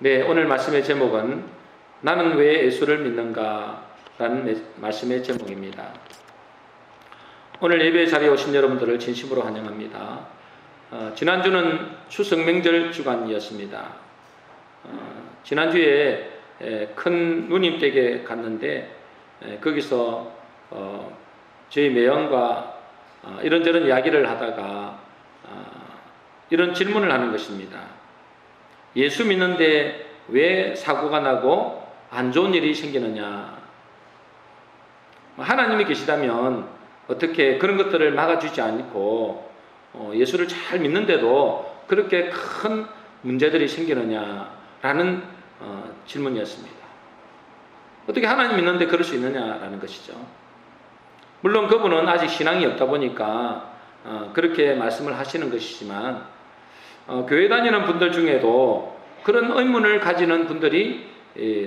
네, 오늘 말씀의 제목은 나는 왜 예수를 믿는가? 라는 말씀의 제목입니다. 오늘 예배 자리에 오신 여러분들을 진심으로 환영합니다. 지난주는 추석 명절 주간이었습니다. 지난주에 큰 누님댁에 갔는데 거기서 저희 매형과 이런저런 이야기를 하다가 이런 질문을 하는 것입니다. 예수 믿는데 왜 사고가 나고 안 좋은 일이 생기느냐? 하나님이 계시다면 어떻게 그런 것들을 막아주지 않고 예수를 잘 믿는데도 그렇게 큰 문제들이 생기느냐라는 질문이었습니다. 어떻게 하나님 믿는데 그럴 수 있느냐라는 것이죠. 물론 그분은 아직 신앙이 없다 보니까 그렇게 말씀을 하시는 것이지만 교회 다니는 분들 중에도 그런 의문을 가지는 분들이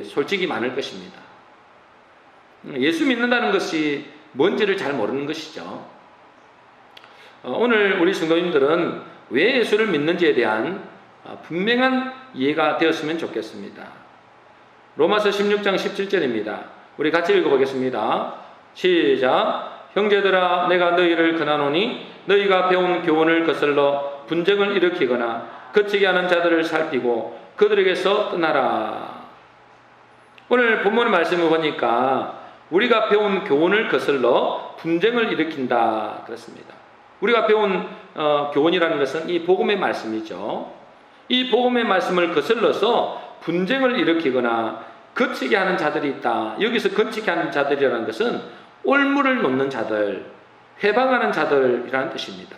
솔직히 많을 것입니다. 예수 믿는다는 것이 뭔지를 잘 모르는 것이죠. 오늘 우리 성도님들은 왜 예수를 믿는지에 대한 분명한 이해가 되었으면 좋겠습니다. 로마서 16장 17절입니다. 우리 같이 읽어보겠습니다. 시작. 형제들아 내가 너희를 권하노니 너희가 배운 교훈을 거슬러 분쟁을 일으키거나 거치게 하는 자들을 살피고 그들에게서 떠나라. 오늘 본문의 말씀을 보니까 우리가 배운 교훈을 거슬러 분쟁을 일으킨다 그렇습니다. 우리가 배운 교훈이라는 것은 이 복음의 말씀이죠. 이 복음의 말씀을 거슬러서 분쟁을 일으키거나 거치게 하는 자들이 있다. 여기서 거치게 하는 자들이라는 것은 올무를 놓는 자들, 회방하는 자들이라는 뜻입니다.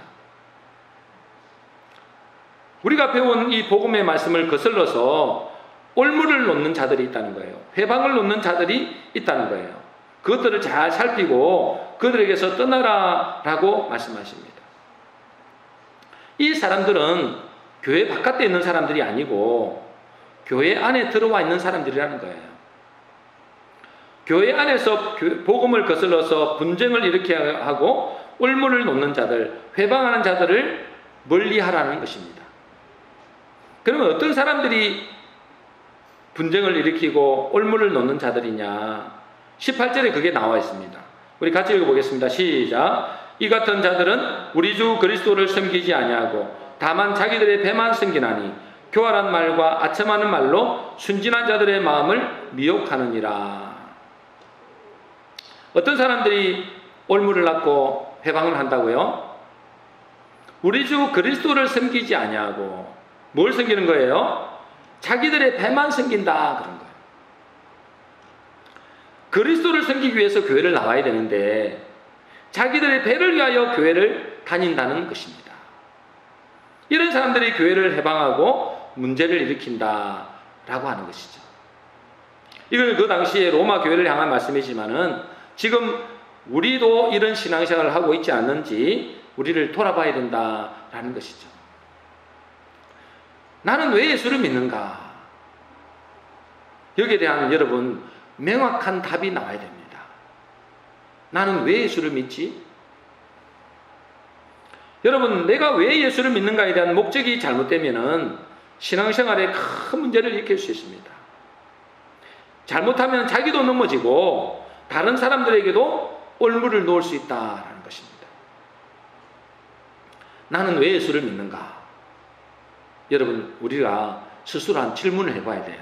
우리가 배운 이 복음의 말씀을 거슬러서 올무를 놓는 자들이 있다는 거예요. 회방을 놓는 자들이 있다는 거예요. 그것들을 잘 살피고 그들에게서 떠나라라고 말씀하십니다. 이 사람들은 교회 바깥에 있는 사람들이 아니고 교회 안에 들어와 있는 사람들이라는 거예요. 교회 안에서 복음을 거슬러서 분쟁을 일으키게 하고 올무를 놓는 자들, 회방하는 자들을 멀리하라는 것입니다. 그러면 어떤 사람들이 분쟁을 일으키고 올무를 놓는 자들이냐? 18절에 그게 나와 있습니다. 우리 같이 읽어보겠습니다. 시작. 이 같은 자들은 우리 주 그리스도를 섬기지 아니하고 다만 자기들의 배만 섬기나니 교활한 말과 아첨하는 말로 순진한 자들의 마음을 미혹하느니라. 어떤 사람들이 올무를 낳고 회방을 한다고요? 우리 주 그리스도를 섬기지 아니하고 뭘 섬기는 거예요? 자기들의 배만 섬긴다 그런 거예요. 그리스도를 섬기기 위해서 교회를 나와야 되는데 자기들의 배를 위하여 교회를 다닌다는 것입니다. 이런 사람들이 교회를 해방하고 문제를 일으킨다라고 하는 것이죠. 이건 그 당시에 로마 교회를 향한 말씀이지만은 지금 우리도 이런 신앙생활을 하고 있지 않는지 우리를 돌아봐야 된다라는 것이죠. 나는 왜 예수를 믿는가? 여기에 대한 여러분 명확한 답이 나와야 됩니다. 나는 왜 예수를 믿지? 여러분 내가 왜 예수를 믿는가에 대한 목적이 잘못되면은 신앙생활에 큰 문제를 일으킬 수 있습니다. 잘못하면 자기도 넘어지고 다른 사람들에게도 올무를 놓을 수 있다라는 것입니다. 나는 왜 예수를 믿는가? 여러분 우리가 스스로 한 질문을 해봐야 돼요.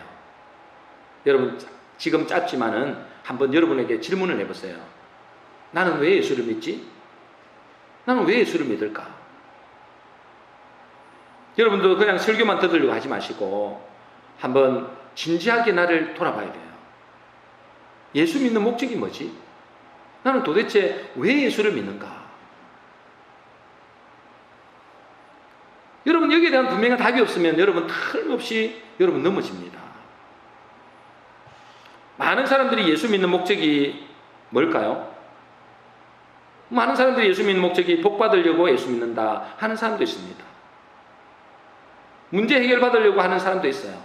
여러분 지금 짧지만은 한번 여러분에게 질문을 해보세요. 나는 왜 예수를 믿지? 나는 왜 예수를 믿을까? 여러분도 그냥 설교만 듣으려고 하지 마시고 한번 진지하게 나를 돌아봐야 돼요. 예수 믿는 목적이 뭐지? 나는 도대체 왜 예수를 믿는가? 여러분 여기에 대한 분명한 답이 없으면 여러분 틀림없이 여러분 넘어집니다. 많은 사람들이 예수 믿는 목적이 뭘까요? 많은 사람들이 예수 믿는 목적이 복 받으려고 예수 믿는다 하는 사람도 있습니다. 문제 해결 받으려고 하는 사람도 있어요.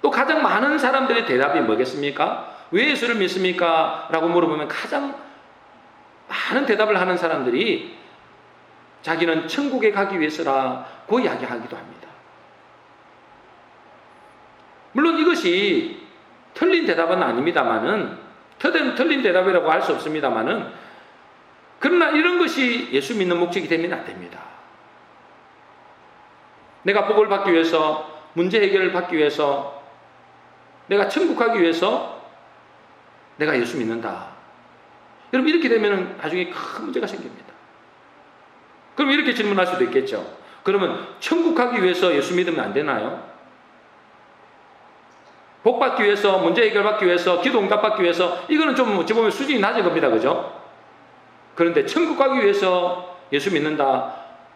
또 가장 많은 사람들의 대답이 뭐겠습니까? 왜 예수를 믿습니까? 라고 물어보면 가장 많은 대답을 하는 사람들이 자기는 천국에 가기 위해서라고 이야기하기도 합니다. 물론 이것이 틀린 대답은 아닙니다만은, 틀린 대답이라고 할 수 없습니다만은, 그러나 이런 것이 예수 믿는 목적이 되면 안 됩니다. 내가 복을 받기 위해서, 문제 해결을 받기 위해서, 내가 천국 가기 위해서 내가 예수 믿는다. 여러분, 이렇게 되면 나중에 큰 문제가 생깁니다. 그럼 이렇게 질문할 수도 있겠죠. 그러면 천국 가기 위해서 예수 믿으면 안 되나요? 복 받기 위해서, 문제 해결 받기 위해서, 기도 응답 받기 위해서, 이거는 좀 어찌 보면 수준이 낮은 겁니다. 그죠? 그런데 천국 가기 위해서 예수 믿는다,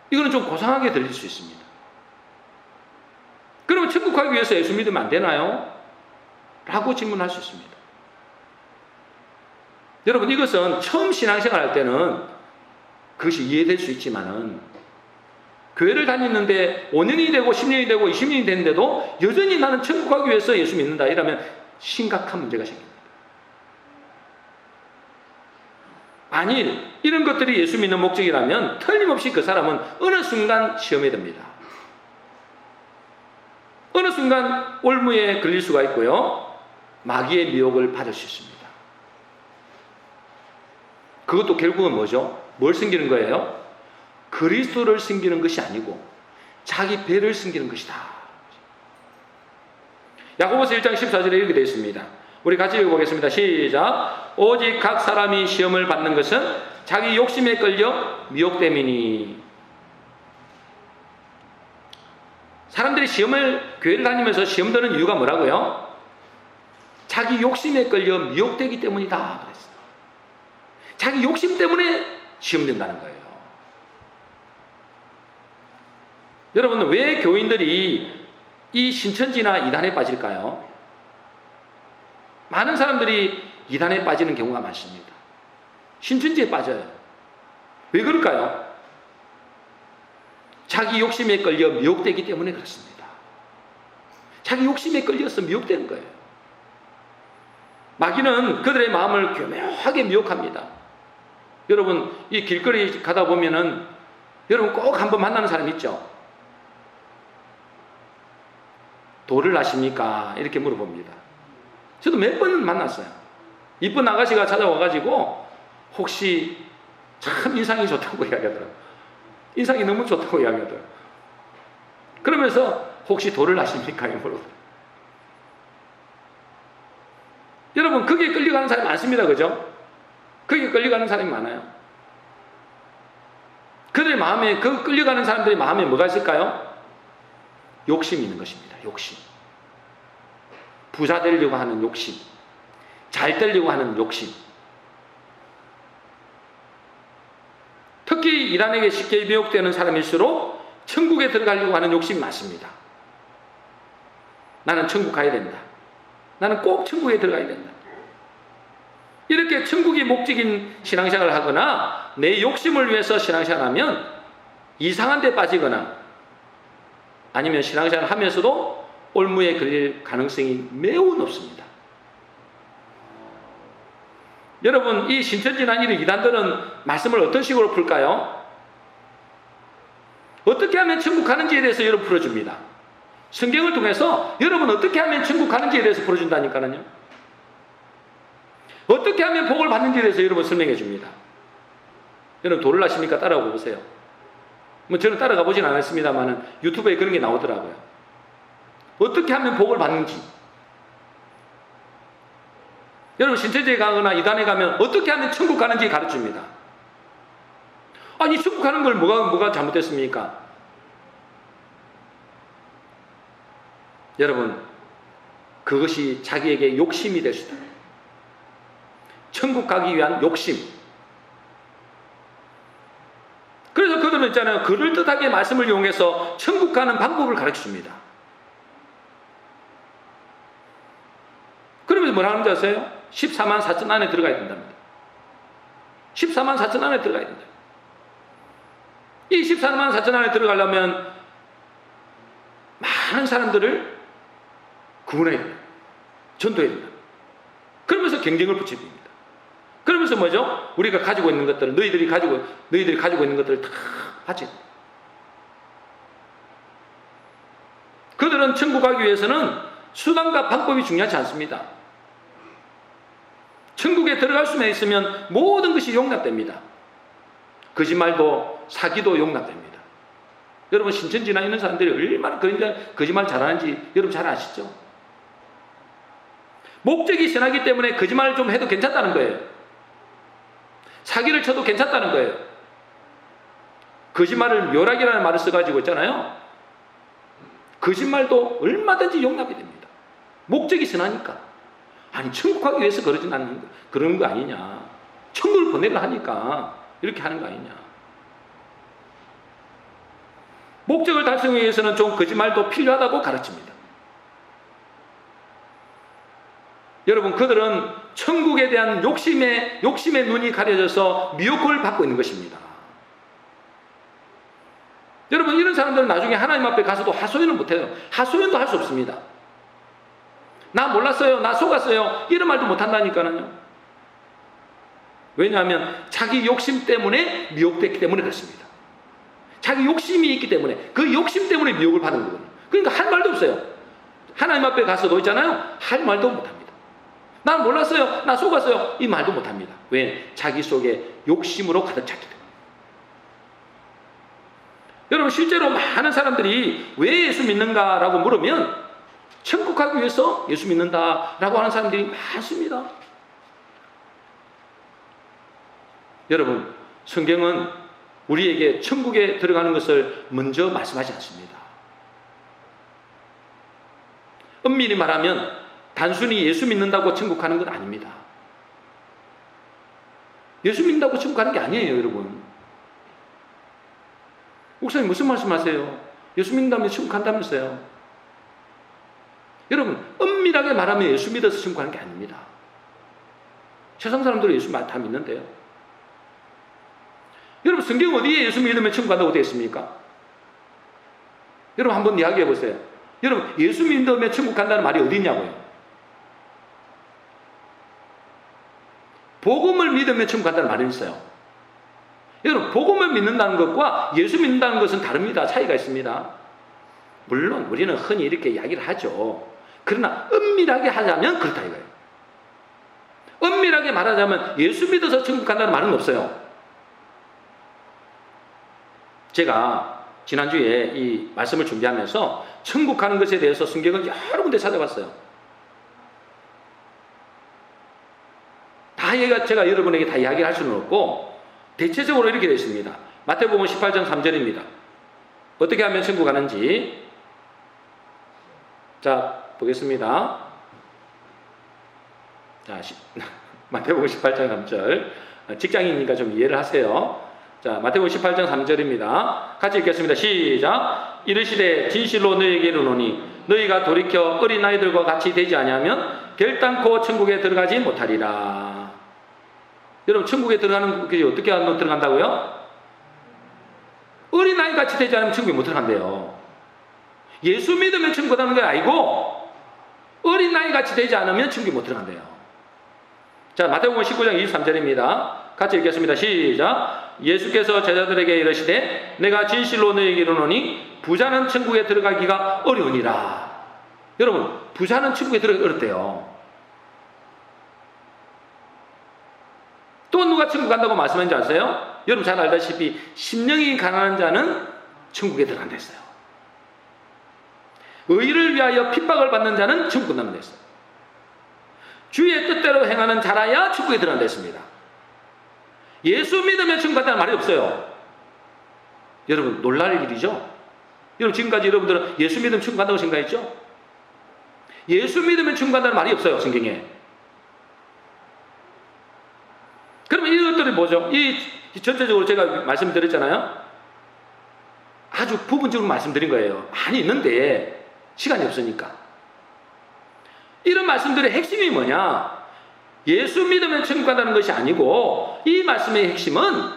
이거는 좀 고상하게 들릴 수 있습니다. 그러면 천국 가기 위해서 예수 믿으면 안 되나요? 라고 질문할 수 있습니다. 여러분, 이것은 처음 신앙생활 할 때는 그것이 이해될 수 있지만은, 교회를 다니는데 5년이 되고 10년이 되고 20년이 됐는데도 여전히 나는 천국 가기 위해서 예수 믿는다, 이러면 심각한 문제가 생깁니다. 만일 이런 것들이 예수 믿는 목적이라면 틀림없이 그 사람은 어느 순간 시험에 듭니다. 어느 순간 올무에 걸릴 수가 있고요, 마귀의 미혹을 받을 수 있습니다. 그것도 결국은 뭐죠? 뭘 숨기는 거예요? 그리스도를 숨기는 것이 아니고 자기 배를 숨기는 것이다. 야고보서 1장 14절에 이렇게 되어 있습니다. 우리 같이 읽어보겠습니다. 시작. 오직 각 사람이 시험을 받는 것은 자기 욕심에 끌려 미혹됨이니. 사람들이 교회를 다니면서 시험 드는 이유가 뭐라고요? 자기 욕심에 끌려 미혹되기 때문이다 그랬어요. 자기 욕심 때문에 시험 된다는 거예요. 여러분, 왜 교인들이 이 신천지나 이단에 빠질까요? 많은 사람들이 이단에 빠지는 경우가 많습니다. 신천지에 빠져요. 왜 그럴까요? 자기 욕심에 끌려 미혹되기 때문에 그렇습니다. 자기 욕심에 끌려서 미혹되는 거예요. 마귀는 그들의 마음을 교묘하게 미혹합니다. 여러분, 이 길거리 가다 보면은 여러분 꼭 한번 만나는 사람 있죠? 도를 아십니까? 이렇게 물어봅니다. 저도 몇 번 만났어요. 이쁜 아가씨가 찾아와가지고 혹시 참 인상이 좋다고 이야기하더라고요. 인상이 너무 좋다고 이야기하더라고요. 그러면서 혹시 도를 아십니까? 이렇게 물어봐요. 여러분, 거기에 끌려가는 사람이 많습니다. 그죠? 거기에 끌려가는 사람이 많아요. 그들의 마음에, 그 끌려가는 사람들의 마음에 뭐가 있을까요? 욕심이 있는 것입니다. 욕심. 부자 되려고 하는 욕심. 잘 되려고 하는 욕심. 특히 이단에게 쉽게 미혹되는 사람일수록 천국에 들어가려고 하는 욕심이 많습니다. 나는 천국 가야 된다. 나는 꼭 천국에 들어가야 된다. 이렇게 천국이 목적인 신앙생활을 하거나 내 욕심을 위해서 신앙생활을 하면 이상한 데 빠지거나 아니면 신앙생활을 하면서도 올무에 걸릴 가능성이 매우 높습니다. 여러분, 이 신천지나 이런 이단들은 말씀을 어떤 식으로 풀까요? 어떻게 하면 천국 가는지에 대해서 여러분 풀어줍니다. 성경을 통해서 여러분 어떻게 하면 천국 가는지에 대해서 풀어준다니까요. 어떻게 하면 복을 받는지에 대해서 여러분 설명해 줍니다. 여러분 도를 아십니까? 따라가 보세요. 뭐 저는 따라가 보진 않았습니다만 유튜브에 그런 게 나오더라고요. 어떻게 하면 복을 받는지. 여러분 신천지에 가거나 이단에 가면 어떻게 하면 천국 가는지 가르칩니다. 아니 천국 가는 걸 뭐가 잘못됐습니까? 여러분 그것이 자기에게 욕심이 될 수도 있어요. 천국 가기 위한 욕심. 그래서 그들은 있잖아요. 그럴듯하게 말씀을 이용해서 천국 가는 방법을 가르쳐줍니다. 그러면서 뭐라 하는지 아세요? 14만 4천 안에 들어가야 된답니다. 14만 4천 안에 들어가야 된다. 이 14만 4천 안에 들어가려면 많은 사람들을 구원해야 된다. 전도해야 된다. 그러면서 경쟁을 붙여줍니다. 그러면서 뭐죠? 우리가 가지고 있는 것들을 너희들이 가지고 있는 것들을 다 바쳐야 된다. 그들은 천국 가기 위해서는 수단과 방법이 중요하지 않습니다. 천국에 들어갈 수만 있으면 모든 것이 용납됩니다. 거짓말도 사기도 용납됩니다. 여러분 신천지나 있는 사람들이 얼마나 거짓말 잘하는지 여러분 잘 아시죠? 목적이 선하기 때문에 거짓말을 좀 해도 괜찮다는 거예요. 사기를 쳐도 괜찮다는 거예요. 거짓말을 묘락이라는 말을 써가지고 있잖아요. 거짓말도 얼마든지 용납이 됩니다. 목적이 선하니까. 아니 천국 가기 위해서 그러는 거 아니냐. 천국을 보내려 하니까 이렇게 하는 거 아니냐. 목적을 달성하기 위해서는 좀 거짓말도 필요하다고 가르칩니다. 여러분 그들은 천국에 대한 욕심의 눈이 가려져서 미혹을 받고 있는 것입니다. 여러분 이런 사람들은 나중에 하나님 앞에 가서도 하소연을 못해요. 하소연도 할 수 없습니다. 나 몰랐어요. 나 속았어요. 이런 말도 못한다니까요. 왜냐하면 자기 욕심 때문에 미혹됐기 때문에 그렇습니다. 자기 욕심이 있기 때문에 그 욕심 때문에 미혹을 받은 거거든요. 그러니까 할 말도 없어요. 하나님 앞에 가서도 있잖아요. 할 말도 못합니다. 난 몰랐어요. 나 속았어요. 이 말도 못합니다. 왜? 자기 속에 욕심으로 가득 찼기 때문에. 여러분 실제로 많은 사람들이 왜 예수 믿는가라고 물으면 천국 가기 위해서 예수 믿는다라고 하는 사람들이 많습니다. 여러분 성경은 우리에게 천국에 들어가는 것을 먼저 말씀하지 않습니다. 엄밀히 말하면 단순히 예수 믿는다고 천국 가는 건 아닙니다. 예수 믿는다고 천국 가는 게 아니에요, 여러분. 목사님 무슨 말씀하세요? 예수 믿는다면 천국 간다면서요? 여러분 엄밀하게 말하면 예수 믿어서 천국 가는 게 아닙니다. 세상 사람들은 예수 다 믿는데요. 여러분 성경 어디에 예수 믿으면 천국 간다고 되어 있습니까? 여러분 한번 이야기해 보세요. 여러분 예수 믿으면 천국 간다는 말이 어디 있냐고요? 복음을 믿으면 천국 간다는 말이 있어요. 여러분 복음을 믿는다는 것과 예수 믿는다는 것은 다릅니다. 차이가 있습니다. 물론 우리는 흔히 이렇게 이야기를 하죠. 그러나 엄밀하게 하자면 그렇다 이거예요. 엄밀하게 말하자면 예수 믿어서 천국 간다는 말은 없어요. 제가 지난주에 이 말씀을 준비하면서 천국 가는 것에 대해서 성경을 여러 군데 찾아봤어요. 제가 여러분에게 다 이야기를 할 수는 없고 대체적으로 이렇게 되어 있습니다. 마태복음 18장 3절입니다. 어떻게 하면 천국 가는지 자 보겠습니다. 자 마태복음 18장 3절 직장이니까 좀 이해를 하세요. 자 마태복음 18장 3절입니다. 같이 읽겠습니다. 시작. 이르시되 진실로 너희에게 이르노니 너희가 돌이켜 어린아이들과 같이 되지 아니하면 결단코 천국에 들어가지 못하리라. 여러분 천국에 들어가는 게 어떻게 하면 들어간다고요? 어린아이 같이 되지 않으면 천국에 못 들어간대요. 예수 믿으면 천국 가는 게 아니고 어린아이 같이 되지 않으면 천국에 못 들어간대요. 자 마태복음 19장 23절입니다. 같이 읽겠습니다. 시작. 예수께서 제자들에게 이르시되 내가 진실로 너희에게 이르노니 부자는 천국에 들어가기가 어려우니라. 여러분 부자는 천국에 들어가기 어렵대요. 또 누가 천국 간다고 말씀하는지 아세요? 여러분 잘 알다시피 심령이 가난한 자는 천국에 들어간다 했어요. 의를 위하여 핍박을 받는 자는 천국 간다고 했어요. 주의 뜻대로 행하는 자라야 천국에 들어간다 했습니다. 예수 믿으면 천국 간다는 말이 없어요. 여러분 놀랄 일이죠? 여러분 지금까지 여러분들은 예수 믿으면 천국 간다고 생각했죠? 예수 믿으면 천국 간다는 말이 없어요, 성경에. 그러면 이것들이 뭐죠? 이 전체적으로 제가 말씀드렸잖아요. 아주 부분적으로 말씀드린 거예요. 많이 있는데 시간이 없으니까. 이런 말씀들의 핵심이 뭐냐? 예수 믿으면 천국 간다는 것이 아니고 이 말씀의 핵심은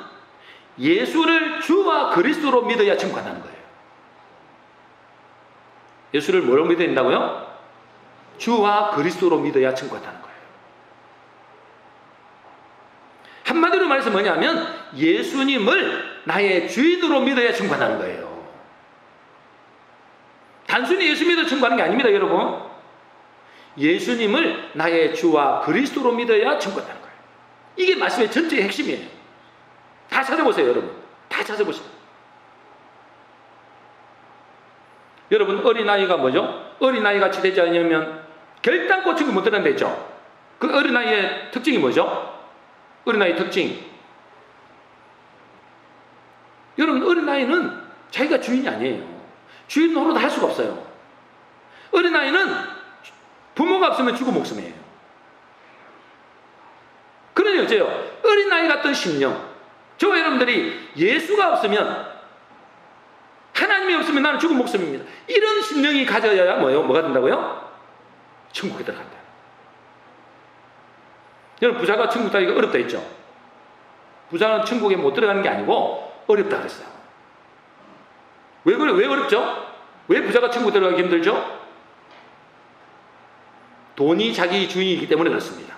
예수를 주와 그리스도로 믿어야 천국 간다는 거예요. 예수를 뭐로 믿어야 된다고요? 주와 그리스도로 믿어야 천국 간다는 거예요. 한마디로 말해서 뭐냐면 예수님을 나의 주인으로 믿어야 천국 간다는 거예요. 단순히 예수 믿어 천국 가는 게 아닙니다, 여러분. 예수님을 나의 주와 그리스도로 믿어야 천국 간다는 거예요. 이게 말씀의 전체의 핵심이에요. 다 찾아보세요, 여러분. 다 찾아보세요. 여러분, 어린아이가 뭐죠? 어린아이 같이 되지 않으면 결단코 천국 못 들어간다 했죠? 그 어린아이의 특징이 뭐죠? 어린아이의 특징. 여러분, 어린아이는 자기가 주인이 아니에요. 주인 노릇 할 수가 없어요. 어린아이는 부모가 없으면 죽어 목숨이에요. 그러니 어째요? 어린아이 같은 심령. 저와 여러분들이 예수가 없으면, 하나님이 없으면 나는 죽은 목숨입니다. 이런 심령이 가져야 뭐가 된다고요? 천국에 들어간다. 여러분, 부자가 천국 가기가 어렵다 했죠? 부자는 천국에 못 들어가는 게 아니고 어렵다 그랬어요. 왜 그래? 왜 어렵죠? 왜 부자가 천국 들어가기 힘들죠? 돈이 자기 주인이기 때문에 그렇습니다.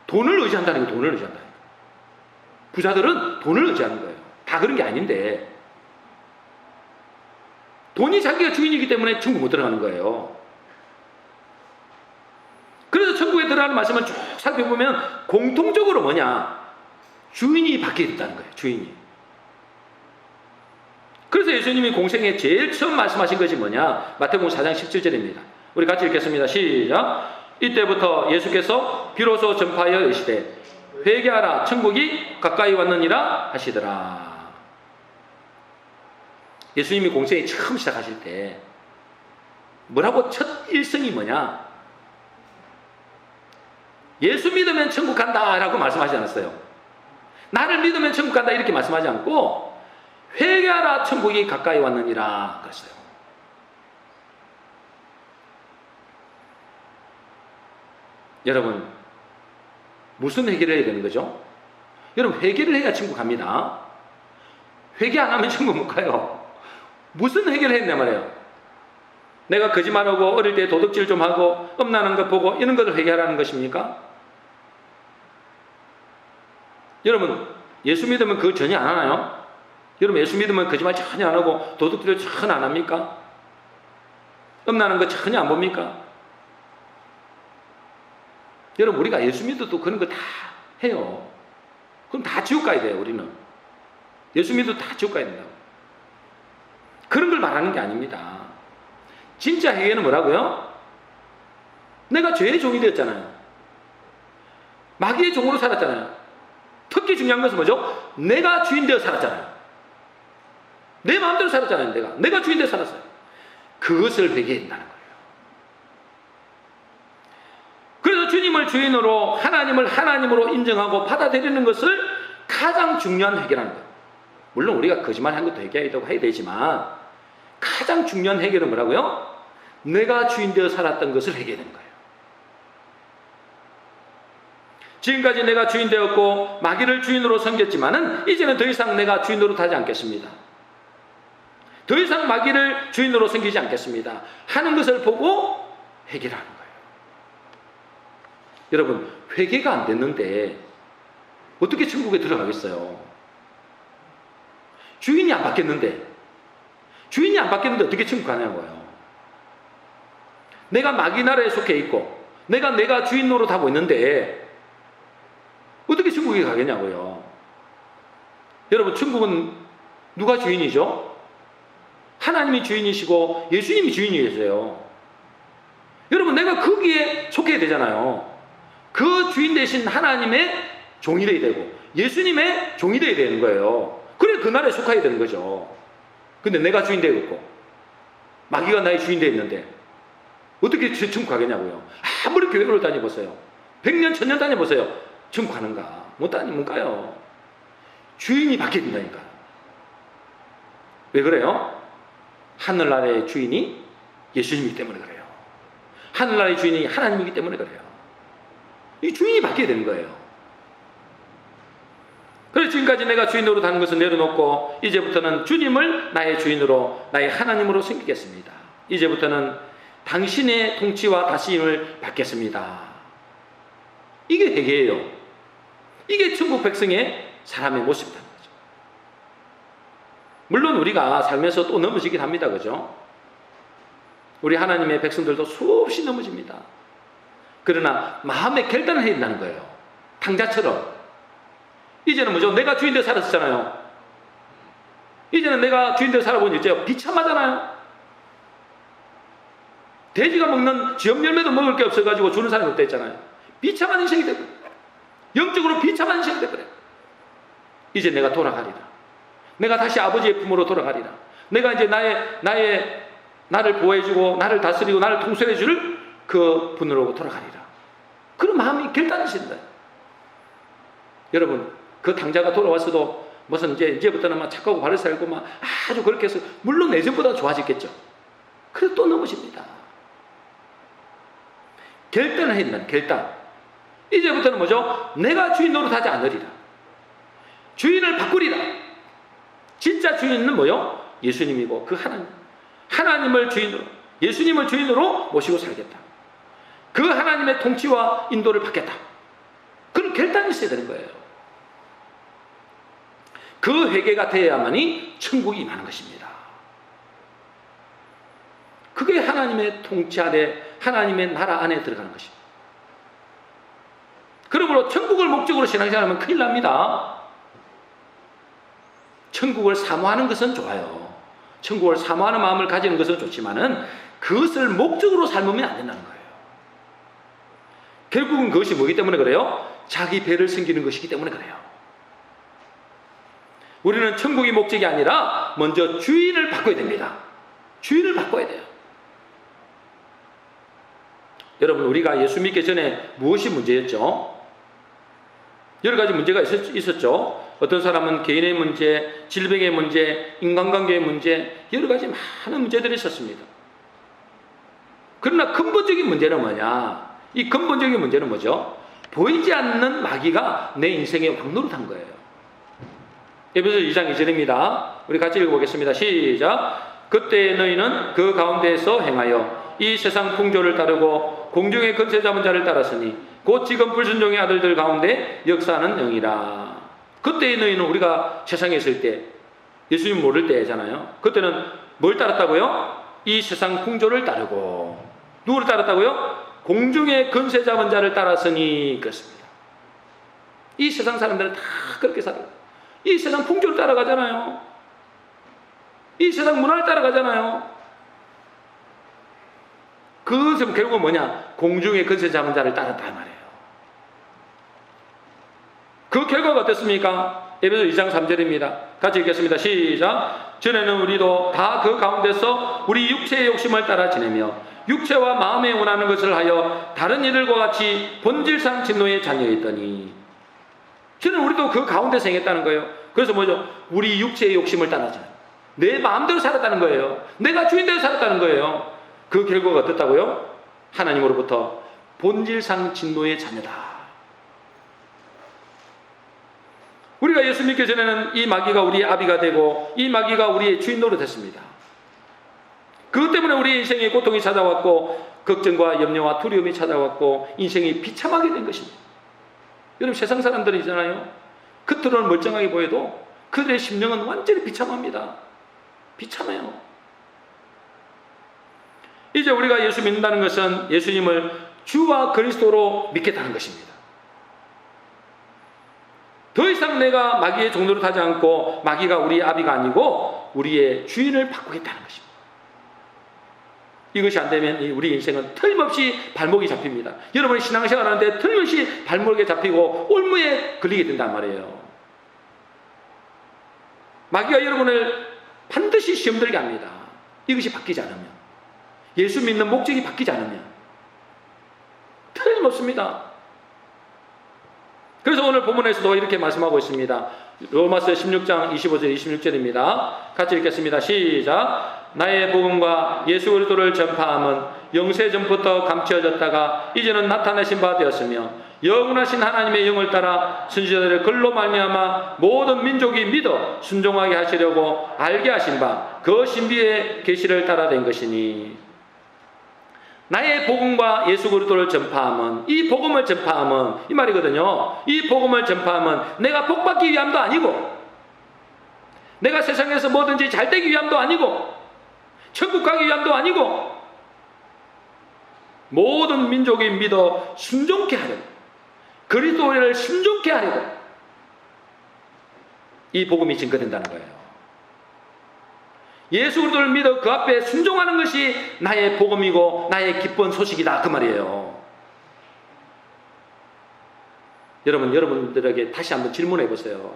돈을 의지한다는 게 돈을 의지한다는 거예요. 부자들은 돈을 의지하는 거예요. 다 그런 게 아닌데, 돈이 자기가 주인이기 때문에 천국 못 들어가는 거예요. 그래서 천국에 들어가는 말씀을 쭉 살펴보면 공통적으로 뭐냐? 주인이 바뀌게 된다는 거예요. 주인이. 그래서 예수님이 공생에 제일 처음 말씀하신 것이 뭐냐? 마태복음 4장 17절입니다. 우리 같이 읽겠습니다. 시작. 이때부터 예수께서 비로소 전파하여 이르시되 회개하라 천국이 가까이 왔느니라 하시더라. 예수님이 공생에 처음 시작하실 때 뭐라고 첫 일성이 뭐냐? 예수 믿으면 천국 간다 라고 말씀하지 않았어요. 나를 믿으면 천국 간다 이렇게 말씀하지 않고 회개하라 천국이 가까이 왔느니라 그랬어요. 여러분, 무슨 회개를 해야 되는 거죠? 여러분, 회개를 해야 천국 갑니다. 회개 안 하면 천국 못 가요. 무슨 회개를 했냐 말이에요. 내가 거짓말하고 어릴 때 도둑질 좀 하고 엄나는 것 보고 이런 것을 회개하라는 것입니까? 여러분, 예수 믿으면 그거 전혀 안 하나요? 여러분, 예수 믿으면 거짓말 전혀 안 하고 도둑질 전혀 안 합니까? 엄나는 거 전혀 안 봅니까? 여러분, 우리가 예수 믿어도 그런 거 다 해요. 그럼 다 지옥 가야 돼요, 우리는. 예수 믿어도 다 지옥 가야 된다고. 그런 걸 말하는 게 아닙니다. 진짜 회개는 뭐라고요? 내가 죄의 종이 되었잖아요. 마귀의 종으로 살았잖아요. 특히 중요한 것은 뭐죠? 내가 주인 되어 살았잖아요. 내 마음대로 살았잖아요. 내가 주인 되어 살았어요. 그것을 회개한다는 거예요. 그래서 주님을 주인으로, 하나님을 하나님으로 인정하고 받아들이는 것을 가장 중요한 회개라는 거예요. 물론 우리가 거짓말한 것도 회개해야 되지만 가장 중요한 회개는 뭐라고요? 내가 주인 되어 살았던 것을 회개하는 거예요. 지금까지 내가 주인 되었고 마귀를 주인으로 섬겼지만은 이제는 더 이상 내가 주인으로 타지 않겠습니다. 더 이상 마귀를 주인으로 섬기지 않겠습니다. 하는 것을 보고 회개를 하는 거예요. 여러분, 회개가 안 됐는데 어떻게 천국에 들어가겠어요? 주인이 안 바뀌었는데 어떻게 천국 가냐고요. 내가 마귀 나라에 속해 있고 내가 주인 노릇하고 있는데 어떻게 천국에 가겠냐고요. 여러분, 천국은 누가 주인이죠? 하나님이 주인이시고 예수님이 주인이세요. 여러분, 내가 거기에 속해야 되잖아요. 그 주인 대신 하나님의 종이 되어야 되고 예수님의 종이 되어야 되는 거예요. 그래 그 나라에 속해야 되는 거죠. 근데 내가 주인 되어 있고 마귀가 나의 주인 되어 있는데 어떻게 천국 가겠냐고요. 아무리 교회를 다녀보세요. 100년 1000년 다녀보세요. 천국 가는가? 못 가요. 주인이 바뀌어야 된다니까. 왜 그래요? 하늘나라의 주인이 예수님이기 때문에 그래요. 하늘나라의 주인이 하나님이기 때문에 그래요. 이 주인이 바뀌어야 되는 거예요. 그래서 지금까지 내가 주인으로 다는 것을 내려놓고 이제부터는 주님을 나의 주인으로, 나의 하나님으로 섬기겠습니다. 이제부터는 당신의 통치와 다스림을 받겠습니다. 이게 회개예요. 이게 천국 백성의 사람의 모습이라는 거죠. 물론 우리가 살면서 또 넘어지긴 합니다. 그죠? 우리 하나님의 백성들도 수없이 넘어집니다. 그러나 마음의 결단을 해야 된다는 거예요. 탕자처럼. 이제는 뭐죠? 내가 주인대로 살았잖아요. 이제는 내가 주인대로 살아보니 이제 비참하잖아요. 돼지가 먹는 지엽 열매도 먹을 게 없어가지고 주는 사람이 없다 했잖아요. 비참한 인생이 되고, 영적으로 비참한 인생이 되버려요. 이제 내가 돌아가리라. 내가 다시 아버지의 품으로 돌아가리라. 내가 이제 나를 보호해주고 나를 다스리고 나를 통솔해줄 그 분으로 돌아가리라. 그런 마음이 결단하신다. 여러분, 그 당자가 돌아왔어도 무슨 이제부터는 막 착하고 바르게 살고 막 아주 그렇게 해서 물론 예전보다 좋아졌겠죠. 그래도 또 넘어집니다. 결단을 해야 된다. 결단. 이제부터는 뭐죠? 내가 주인 노릇하지 않으리라. 주인을 바꾸리라. 진짜 주인은 뭐요? 예수님이고 그 하나님을 주인으로, 예수님을 주인으로 모시고 살겠다. 그 하나님의 통치와 인도를 받겠다. 그런 결단이 있어야 되는 거예요. 그 회개가 되어야만이 천국이 임하는 것입니다. 그게 하나님의 통치 아래, 하나님의 나라 안에 들어가는 것입니다. 그러므로 천국을 목적으로 신앙생활하면 큰일 납니다. 천국을 사모하는 것은 좋아요. 천국을 사모하는 마음을 가지는 것은 좋지만은 그것을 목적으로 삶으면 안 된다는 거예요. 결국은 그것이 뭐기 때문에 그래요? 자기 배를 섬기는 것이기 때문에 그래요. 우리는 천국이 목적이 아니라 먼저 주인을 바꿔야 됩니다. 주인을 바꿔야 돼요. 여러분, 우리가 예수 믿기 전에 무엇이 문제였죠? 여러 가지 문제가 있었죠. 어떤 사람은 개인의 문제, 질병의 문제, 인간관계의 문제, 여러 가지 많은 문제들이 있었습니다. 그러나 근본적인 문제는 뭐냐? 이 근본적인 문제는 뭐죠? 보이지 않는 마귀가 내 인생에 왕노릇한 거예요. 에베소 2장 2절입니다. 우리 같이 읽어보겠습니다. 시작. 그때 너희는 그 가운데에서 행하여 이 세상 풍조를 따르고 공중의 권세 잡은 자를 따랐으니 곧 지금 불순종의 아들들 가운데 역사하는 영이라. 그때의 너희는 우리가 세상에 있을 때, 예수님 모를 때잖아요. 그때는 뭘 따랐다고요? 이 세상 풍조를 따르고. 누구를 따랐다고요? 공중의 권세 잡은 자를 따랐으니 그렇습니다. 이 세상 사람들은 다 그렇게 살아요. 이 세상 풍조를 따라가잖아요. 이 세상 문화를 따라가잖아요. 그것은 결국은 뭐냐? 공중의 권세 잡은 자를 따랐단 말이에요. 그 결과가 어떻습니까? 에베소 2장 3절입니다. 같이 읽겠습니다. 시작. 전에는 우리도 다 그 가운데서 우리 육체의 욕심을 따라 지내며 육체와 마음에 원하는 것을 하여 다른 이들과 같이 본질상 진노의 자녀였더니. 저는 우리도 그 가운데서 행했다는 거예요. 그래서 뭐죠? 우리 육체의 욕심을 따라서 내 마음대로 살았다는 거예요. 내가 주인대로 살았다는 거예요. 그 결과가 어떻다고요? 하나님으로부터 본질상 진노의 자녀다. 우리가 예수 믿기 전에는 이 마귀가 우리의 아비가 되고 이 마귀가 우리의 주인 노릇했습니다. 그것 때문에 우리의 인생에 고통이 찾아왔고 걱정과 염려와 두려움이 찾아왔고 인생이 비참하게 된 것입니다. 여러분, 세상 사람들이잖아요. 겉으로는 멀쩡하게 보여도 그들의 심령은 완전히 비참합니다. 비참해요. 이제 우리가 예수 믿는다는 것은 예수님을 주와 그리스도로 믿겠다는 것입니다. 더 이상 내가 마귀의 종노릇 하지 않고 마귀가 우리의 아비가 아니고 우리의 주인을 바꾸겠다는 것입니다. 이것이 안 되면 우리 인생은 틀림없이 발목이 잡힙니다. 여러분이 신앙생활 하는데 틀림없이 발목에 잡히고 올무에 걸리게 된단 말이에요. 마귀가 여러분을 반드시 시험 들게 합니다. 이것이 바뀌지 않으면, 예수 믿는 목적이 바뀌지 않으면 틀림없습니다. 그래서 오늘 본문에서도 이렇게 말씀하고 있습니다. 로마서 16장 25절 26절입니다. 같이 읽겠습니다. 시작. 나의 복음과 예수 그리스도를 전파함은 영세 전부터 감추어졌다가 이제는 나타내신 바 되었으며 영원하신 하나님의 영을 따라 선지자들의 글로 말미암아 모든 민족이 믿어 순종하게 하시려고 알게 하신 바 그 신비의 계시를 따라 된 것이니. 나의 복음과 예수 그리스도를 전파함은, 이 복음을 전파함은 이 말이거든요. 이 복음을 전파함은 내가 복받기 위함도 아니고 내가 세상에서 뭐든지 잘되기 위함도 아니고 천국 가기 위함도 아니고 모든 민족이 믿어 순종케 하려고, 그리스도를 순종케 하려고 이 복음이 증거된다는 거예요. 예수 그리스도를 믿어 그 앞에 순종하는 것이 나의 복음이고 나의 기쁜 소식이다, 그 말이에요. 여러분들에게 다시 한번 질문해 보세요.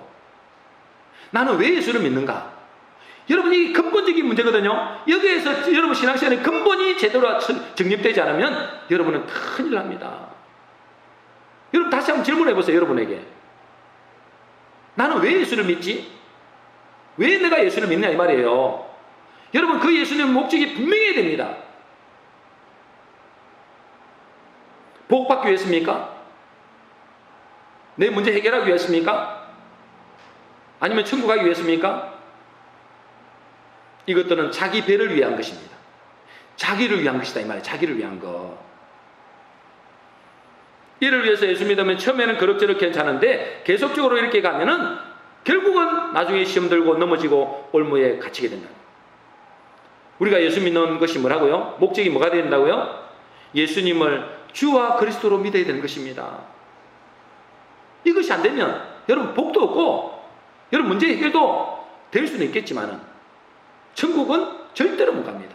나는 왜 예수를 믿는가? 여러분, 이게 근본적인 문제거든요. 여기에서 여러분 신앙생활의 근본이 제대로 정립되지 않으면 여러분은 큰일 납니다. 여러분 다시 한번 질문해 보세요. 여러분에게 나는 왜 예수를 믿지? 왜 내가 예수를 믿냐 이 말이에요. 여러분, 그 예수님 목적이 분명해야 됩니다. 복받기 위해서입니까? 내 문제 해결하기 위해서입니까? 아니면 천국 가기 위해서입니까? 이것들은 자기 배를 위한 것입니다. 자기를 위한 것이다 이 말이에요. 자기를 위한 것. 이를 위해서 예수 믿으면 처음에는 그럭저럭 괜찮은데 계속적으로 이렇게 가면은 결국은 나중에 시험 들고 넘어지고 올무에 갇히게 된다. 우리가 예수 믿는 것이 뭐라고요? 목적이 뭐가 된다고요? 예수님을 주와 그리스도로 믿어야 되는 것입니다. 이것이 안 되면 여러분 복도 없고 여러분 문제 해결도 될 수는 있겠지만은 천국은 절대로 못 갑니다.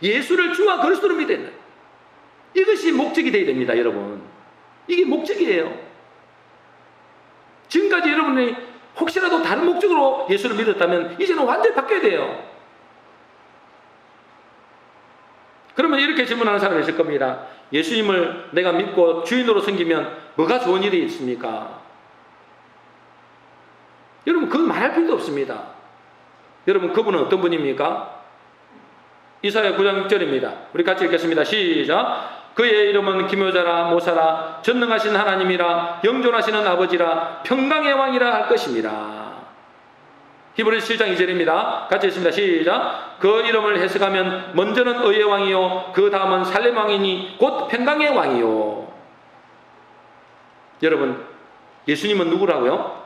예수를 주와 그리스도로 믿어야 된다. 이것이 목적이 되어야 됩니다, 여러분. 이게 목적이에요. 지금까지 여러분이 혹시라도 다른 목적으로 예수를 믿었다면 이제는 완전히 바뀌어야 돼요. 그러면 이렇게 질문하는 사람이 있을 겁니다. 예수님을 내가 믿고 주인으로 섬기면 뭐가 좋은 일이 있습니까? 여러분, 그건 말할 필요도 없습니다. 여러분, 그분은 어떤 분입니까? 이사야 9장 6절입니다. 우리 같이 읽겠습니다. 시작. 그의 이름은 기묘자라 모사라 전능하신 하나님이라 영존하시는 아버지라 평강의 왕이라 할 것입니다. 히브리서 7장 2절입니다. 같이 읽습니다. 시작. 그 이름을 해석하면 먼저는 의의 왕이요 그 다음은 살렘 왕이니 곧 평강의 왕이요. 여러분, 예수님은 누구라고요?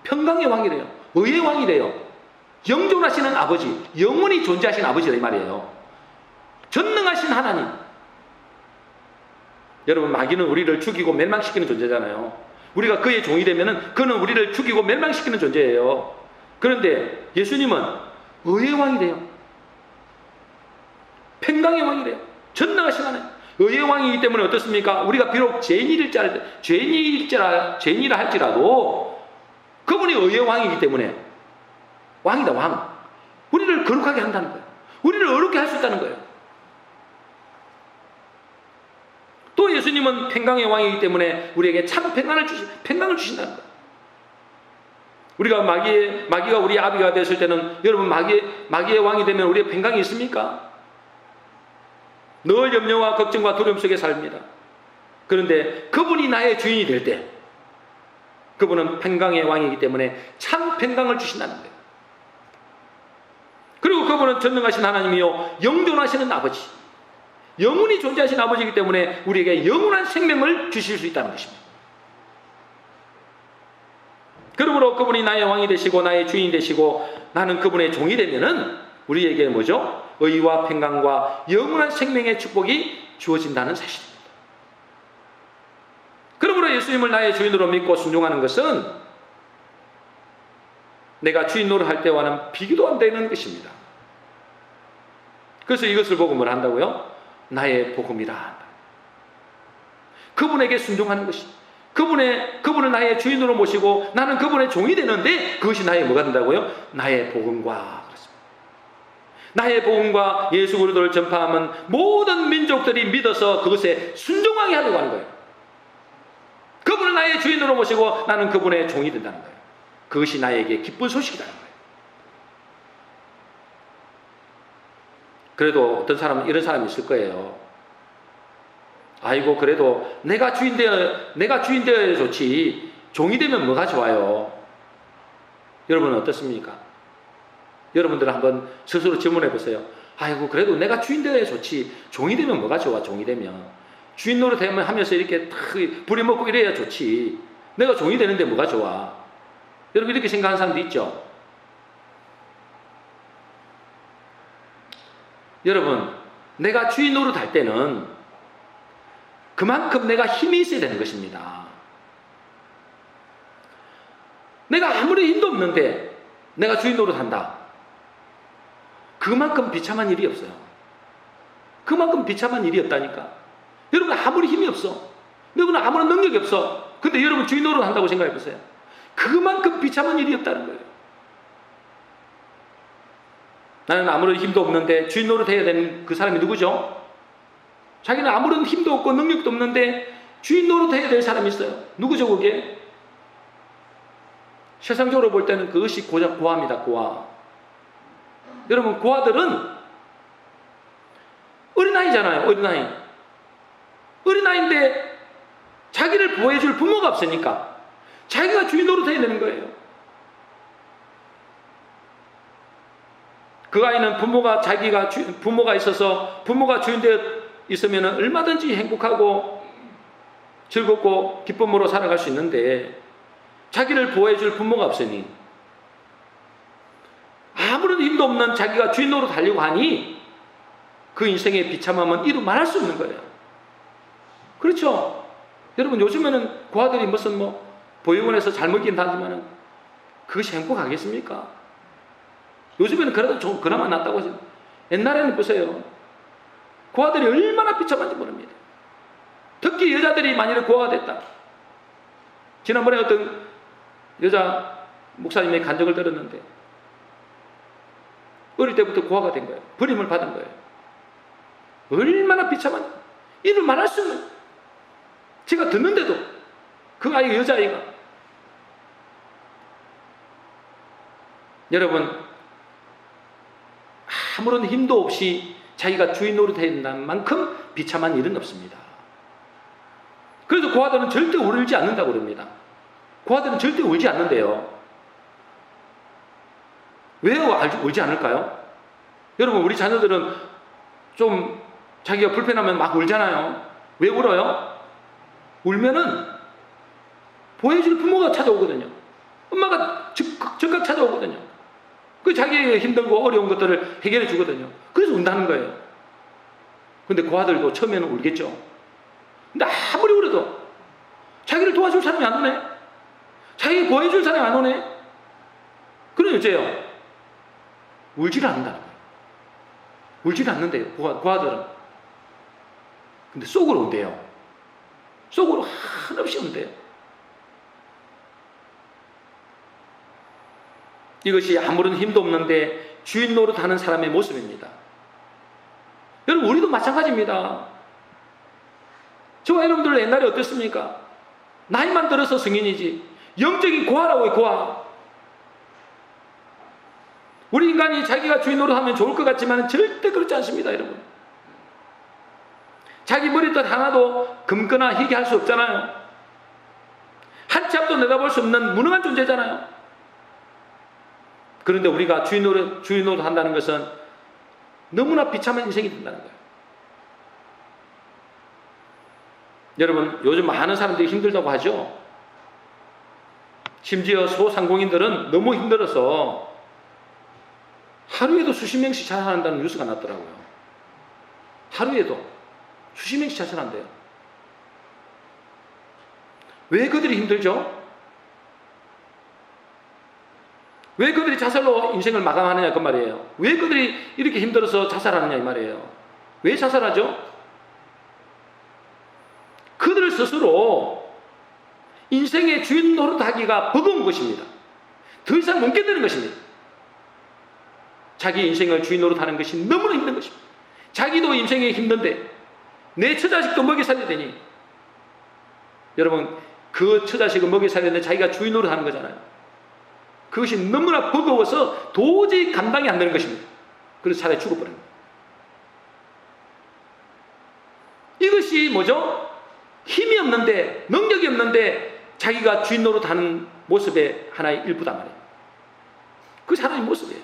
평강의 왕이래요. 의의 왕이래요. 영존하시는 아버지, 영원히 존재하신 아버지라 이 말이에요. 전능하신 하나님. 여러분, 마귀는 우리를 죽이고 멸망시키는 존재잖아요. 우리가 그의 종이 되면은 그는 우리를 죽이고 멸망시키는 존재예요. 그런데 예수님은 의의 왕이래요. 평강의 왕이래요. 전능하신 하나님. 의의 왕이기 때문에 어떻습니까? 우리가 비록 죄인이라 할지라도 그분이 의의 왕이기 때문에 왕이다, 왕. 우리를 거룩하게 한다는 거예요. 우리를 어렵게 할 수 있다는 거예요. 또 예수님은 평강의 왕이기 때문에 우리에게 참 평강을 주신다는 거예요. 우리가 마귀가 우리 아비가 됐을 때는 여러분 마귀의 왕이 되면 우리의 평강이 있습니까? 늘 염려와 걱정과 두려움 속에 삽니다. 그런데 그분이 나의 주인이 될 때 그분은 평강의 왕이기 때문에 참 평강을 주신다는 거예요. 그리고 그분은 전능하신 하나님이요 영존하시는 아버지, 영원히 존재하신 아버지이기 때문에 우리에게 영원한 생명을 주실 수 있다는 것입니다. 그러므로 그분이 나의 왕이 되시고 나의 주인이 되시고 나는 그분의 종이 되면은 우리에게 뭐죠? 의와 평강과 영원한 생명의 축복이 주어진다는 사실입니다. 그러므로 예수님을 나의 주인으로 믿고 순종하는 것은 내가 주인 노릇할 때와는 비교도 안 되는 것입니다. 그래서 이것을 보고 뭘 한다고요? 나의 복음이라 한다. 그분에게 순종하는 것이, 그분을 나의 주인으로 모시고 나는 그분의 종이 되는데 그것이 나의 뭐가 된다고요? 나의 복음과 그렇습니다. 나의 복음과 예수 그리스도를 전파하면 모든 민족들이 믿어서 그것에 순종하게 하려고 하는 거예요. 그분을 나의 주인으로 모시고 나는 그분의 종이 된다는 거예요. 그것이 나에게 기쁜 소식이라는 거예요. 그래도 어떤 사람은 이런 사람이 있을 거예요. 아이고, 그래도 내가 주인 되어야 좋지 종이 되면 뭐가 좋아요? 여러분은 어떻습니까? 여러분들 한번 스스로 질문해 보세요. 아이고, 그래도 내가 주인 되어야 좋지 종이 되면 뭐가 좋아? 종이 되면 주인 노릇 하면서 이렇게 부려먹고 이래야 좋지 내가 종이 되는데 뭐가 좋아? 여러분 이렇게 생각하는 사람도 있죠. 여러분, 내가 주인 노릇할 때는 그만큼 내가 힘이 있어야 되는 것입니다. 내가 아무리 힘도 없는데 내가 주인 노릇한다. 그만큼 비참한 일이 없어요. 그만큼 비참한 일이 없다니까. 여러분 아무리 힘이 없어. 여러분은 아무런 능력이 없어. 근데 여러분 주인 노릇 한다고 생각해 보세요. 그만큼 비참한 일이 없다는 거예요. 나는 아무런 힘도 없는데 주인 노릇 해야 되는 그 사람이 누구죠? 자기는 아무런 힘도 없고 능력도 없는데 주인 노릇 해야 될 사람이 있어요. 누구죠 그게? 세상적으로 볼 때는 그것이 고작 고아입니다. 고아. 여러분 고아들은 어린아이잖아요. 어린아이. 어린아이인데 자기를 보호해줄 부모가 없으니까 자기가 주인 노릇해야 되는 거예요. 그 아이는 부모가 있어서 부모가 주인 되어 있으면 얼마든지 행복하고 즐겁고 기쁨으로 살아갈 수 있는데 자기를 보호해줄 부모가 없으니 아무런 힘도 없는 자기가 주인 노릇 하려고 하니 그 인생의 비참함은 이루 말할 수 없는 거예요. 그렇죠? 여러분 요즘에는 고아들이 무슨 보육원에서 잘 먹긴 하지만은 그것이 행복하겠습니까? 요즘에는 그래도 좀 그나마 낫다고 하죠. 옛날에는 보세요. 고아들이 얼마나 비참한지 모릅니다. 특히 여자들이 만일에 고아가 됐다. 지난번에 어떤 여자 목사님의 간증을 들었는데 어릴 때부터 고아가 된 거예요. 버림을 받은 거예요. 얼마나 비참한지 이를 말할 수 없는. 제가 듣는데도 그 아이가 여자아이가 여러분 아무런 힘도 없이 자기가 주인 노릇해야 된다는 만큼 비참한 일은 없습니다. 그래서 고아들은 절대 울지 않는다고 그럽니다. 고아들은 절대 울지 않는데요. 왜 울지 않을까요? 여러분 우리 자녀들은 좀 자기가 불편하면 막 울잖아요. 왜 울어요? 울면은 보호해줄 부모가 찾아오거든요. 엄마가 즉각 찾아오거든요. 그 자기의 힘들고 어려운 것들을 해결해 주거든요. 그래서 운다는 거예요. 근데 고아들도 처음에는 울겠죠. 근데 아무리 울어도 자기를 도와줄 사람이 안 오네. 자기 보호해줄 사람이 안 오네. 그럼 어째요? 울지를 않는다는 거예요. 울지를 않는데요. 고아들은. 근데 속으로 온대요. 속으로 한없이 온대요. 이것이 아무런 힘도 없는데 주인 노릇하는 사람의 모습입니다. 여러분 우리도 마찬가지입니다. 저와 여러분들 옛날에 어땠습니까? 나이만 들어서 성인이지 영적인 고아라고요. 고아. 우리 인간이 자기가 주인 노릇하면 좋을 것 같지만 절대 그렇지 않습니다. 여러분 자기 머리털 하나도 금거나 희게 할 수 없잖아요. 한 치 앞도 내다볼 수 없는 무능한 존재잖아요. 그런데 우리가 주인 노릇 한다는 것은 너무나 비참한 인생이 된다는 거예요. 여러분 요즘 많은 사람들이 힘들다고 하죠. 심지어 소상공인들은 너무 힘들어서 하루에도 수십 명씩 자살한다는 뉴스가 났더라고요. 하루에도 수십 명씩 자살한대요. 왜 그들이 힘들죠? 왜 그들이 자살로 인생을 마감하느냐 그 말이에요. 왜 그들이 이렇게 힘들어서 자살하느냐 이 말이에요. 왜 자살하죠? 그들 스스로 인생의 주인 노릇하기가 버거운 것입니다. 더 이상 못 견디는 것입니다. 자기 인생을 주인 노릇하는 것이 너무나 힘든 것입니다. 자기도 인생이 힘든데 내 처자식도 먹여 살려야 되니 여러분 그 처자식을 먹여 살려는데 자기가 주인 노릇하는 거잖아요. 그것이 너무나 버거워서 도저히 감당이 안 되는 것입니다. 그래서 차라리 죽어버립니다. 이것이 뭐죠? 힘이 없는데 능력이 없는데 자기가 주인 노릇하는 모습의 하나의 일부단 말이에요. 그것이 하나의 모습이에요.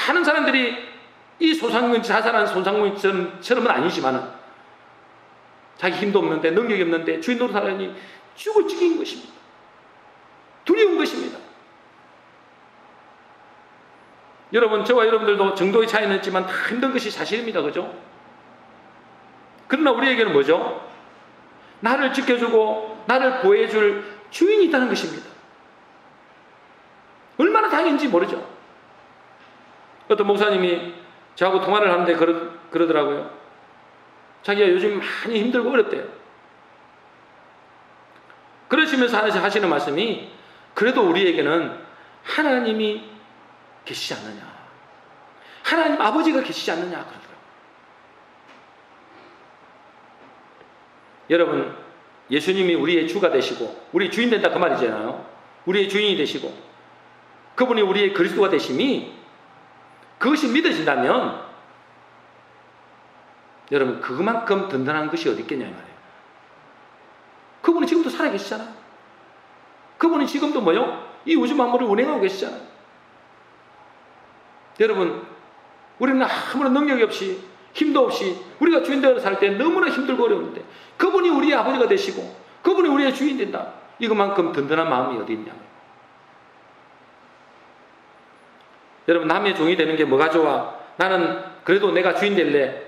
많은 사람들이 이 자살한 소상공인처럼은 아니지만 자기 힘도 없는데 능력이 없는데 주인 노릇하려니 죽을 지경인 것입니다. 두려운 것입니다. 여러분, 저와 여러분들도 정도의 차이는 있지만 다 힘든 것이 사실입니다. 그죠? 그러나 우리에게는 뭐죠? 나를 지켜주고 나를 보호해줄 주인이 있다는 것입니다. 얼마나 다행인지 모르죠. 어떤 목사님이 저하고 통화를 하는데 그러더라고요. 자기가 요즘 많이 힘들고 어렵대요. 그러시면서 하시는 말씀이, 그래도 우리에게는 하나님이 계시지 않느냐, 하나님 아버지가 계시지 않느냐 그러더라고요. 여러분, 예수님이 우리의 주가 되시고 우리 주인 된다 그 말이잖아요. 우리의 주인이 되시고 그분이 우리의 그리스도가 되심이, 그것이 믿어진다면 여러분, 그만큼 든든한 것이 어디 있겠냐 이 말이에요. 그분이 지금도 살아계시잖아요. 그분이 지금도 뭐요? 이 우주 만물을 운행하고 계시잖아요. 여러분, 우리는 아무런 능력이 없이 힘도 없이 우리가 주인되어 살 때 너무나 힘들고 어려운데, 그분이 우리의 아버지가 되시고 그분이 우리의 주인 된다. 이것만큼 든든한 마음이 어디 있냐. 여러분, 남의 종이 되는 게 뭐가 좋아? 나는 그래도 내가 주인 될래.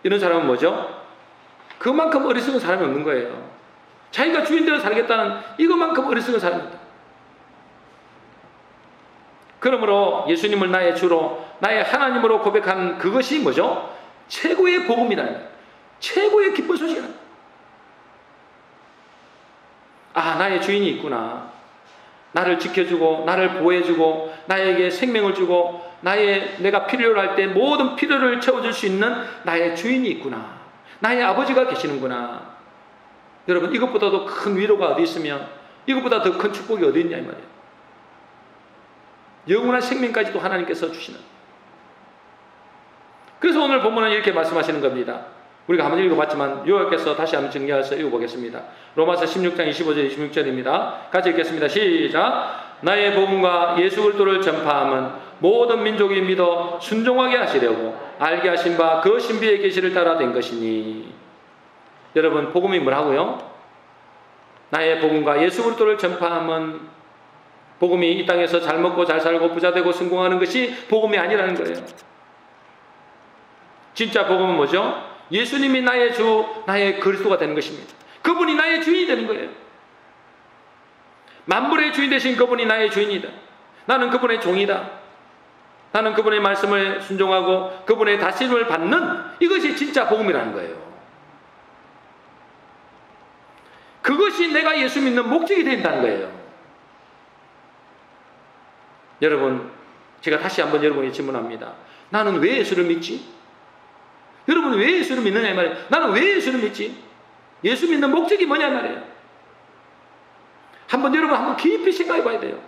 이런 사람은 뭐죠? 그만큼 어리석은 사람이 없는 거예요. 자기가 주인대로 살겠다는 이것만큼 어리석은 사람입니다. 그러므로 예수님을 나의 주로, 나의 하나님으로 고백한 그것이 뭐죠? 최고의 복음이라는 거예요. 최고의 기쁜 소식이라는 거예요. 아, 나의 주인이 있구나. 나를 지켜주고 나를 보호해주고 나에게 생명을 주고 내가 필요로 할 때 모든 필요를 채워줄 수 있는 나의 주인이 있구나. 나의 아버지가 계시는구나. 여러분, 이것보다도 큰 위로가 어디 있으면, 이것보다 더 큰 축복이 어디 있냐 이 말이에요. 영원한 생명까지도 하나님께서 주시는. 그래서 오늘 본문은 이렇게 말씀하시는 겁니다. 우리가 한번 읽어봤지만 요약해서 다시 한번 정리해서 읽어보겠습니다. 로마서 16장 25절 26절입니다. 같이 읽겠습니다. 시작. 나의 복음과 예수 그리스도를 전파함은 모든 민족이 믿어 순종하게 하시려고 알게 하신 바 그 신비의 계시를 따라 된 것이니. 여러분, 복음이 뭐라고요? 나의 복음과 예수 그리스도를 전파함은, 복음이 이 땅에서 잘 먹고 잘 살고 부자 되고 성공하는 것이 복음이 아니라는 거예요. 진짜 복음은 뭐죠? 예수님이 나의 주, 나의 그리스도가 되는 것입니다. 그분이 나의 주인이 되는 거예요. 만물의 주인 되신 그분이 나의 주인이다. 나는 그분의 종이다. 나는 그분의 말씀을 순종하고 그분의 다스림을 받는, 이것이 진짜 복음이라는 거예요. 그것이 내가 예수 믿는 목적이 된다는 거예요. 여러분, 제가 다시 한번 여러분에게 질문합니다. 나는 왜 예수를 믿지? 여러분, 왜 예수를 믿느냐 이 말이에요. 나는 왜 예수를 믿지? 예수 믿는 목적이 뭐냐 이 말이에요. 여러분 한번 깊이 생각해 봐야 돼요.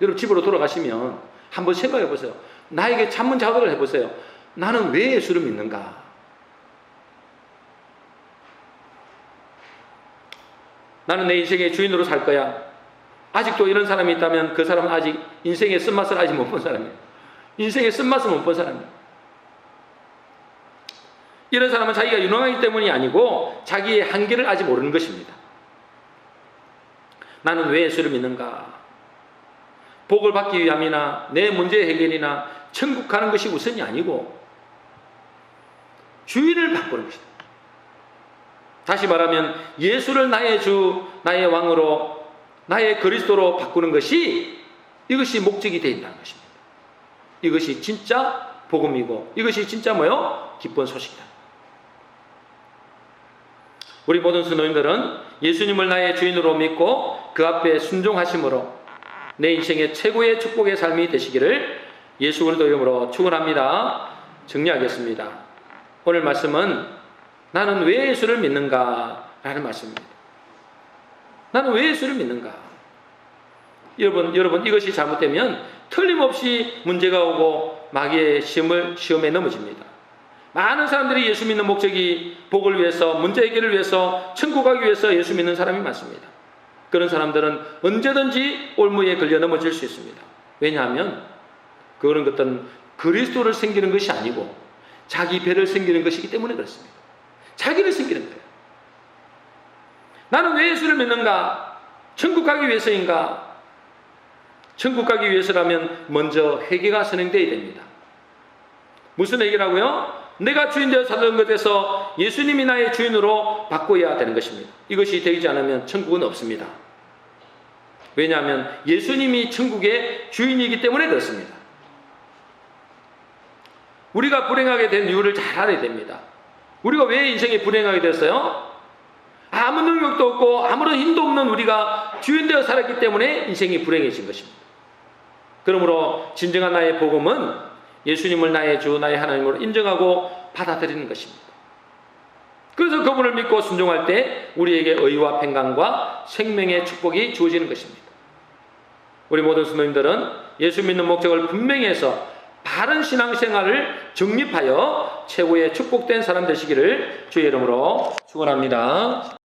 여러분, 집으로 돌아가시면 한번 생각해 보세요. 나에게 찬문 작업을 해보세요. 나는 왜 예수를 믿는가? 나는 내 인생의 주인으로 살 거야. 아직도 이런 사람이 있다면 그 사람은 아직 인생의 쓴맛을 아직 못 본 사람이에요. 인생의 쓴맛을 못 본 사람이에요. 이런 사람은 자기가 유능하기 때문이 아니고 자기의 한계를 아직 모르는 것입니다. 나는 왜 예수를 믿는가? 복을 받기 위함이나 내 문제의 해결이나 천국 가는 것이 우선이 아니고 주인을 바꾸는 것이다. 다시 말하면 예수를 나의 주, 나의 왕으로, 나의 그리스도로 바꾸는 것이, 이것이 목적이 되어 있다는 것입니다. 이것이 진짜 복음이고 이것이 진짜 뭐요? 기쁜 소식이다. 우리 모든 성도님들은 예수님을 나의 주인으로 믿고 그 앞에 순종하심으로 내 인생의 최고의 축복의 삶이 되시기를 예수 그리스도 이름으로 축원합니다. 정리하겠습니다. 오늘 말씀은 나는 왜 예수를 믿는가? 라는 말씀입니다. 나는 왜 예수를 믿는가? 여러분, 이것이 잘못되면 틀림없이 문제가 오고 마귀의 시험에 넘어집니다. 많은 사람들이 예수 믿는 목적이 복을 위해서, 문제 해결을 위해서, 천국 가기 위해서 예수 믿는 사람이 많습니다. 그런 사람들은 언제든지 올무에 걸려 넘어질 수 있습니다. 왜냐하면 그런 것들은 그리스도를 섬기는 것이 아니고 자기 배를 섬기는 것이기 때문에 그렇습니다. 자기를 섬기는 거예요. 나는 왜 예수를 믿는가? 천국 가기 위해서인가? 천국 가기 위해서라면 먼저 회개가 선행되어야 됩니다. 무슨 회개라고요? 내가 주인 되어 살던 것에서 예수님이 나의 주인으로 바꿔야 되는 것입니다. 이것이 되지 않으면 천국은 없습니다. 왜냐하면 예수님이 천국의 주인이기 때문에 그렇습니다. 우리가 불행하게 된 이유를 잘 알아야 됩니다. 우리가 왜 인생에 불행하게 됐어요? 아무 능력도 없고 아무런 힘도 없는 우리가 주인 되어 살았기 때문에 인생이 불행해진 것입니다. 그러므로 진정한 나의 복음은 예수님을 나의 주, 나의 하나님으로 인정하고 받아들이는 것입니다. 그래서 그분을 믿고 순종할 때 우리에게 의와 평강과 생명의 축복이 주어지는 것입니다. 우리 모든 성도님들은 예수 믿는 목적을 분명히 해서 바른 신앙생활을 정립하여 최고의 축복된 사람 되시기를 주의 이름으로 축원합니다.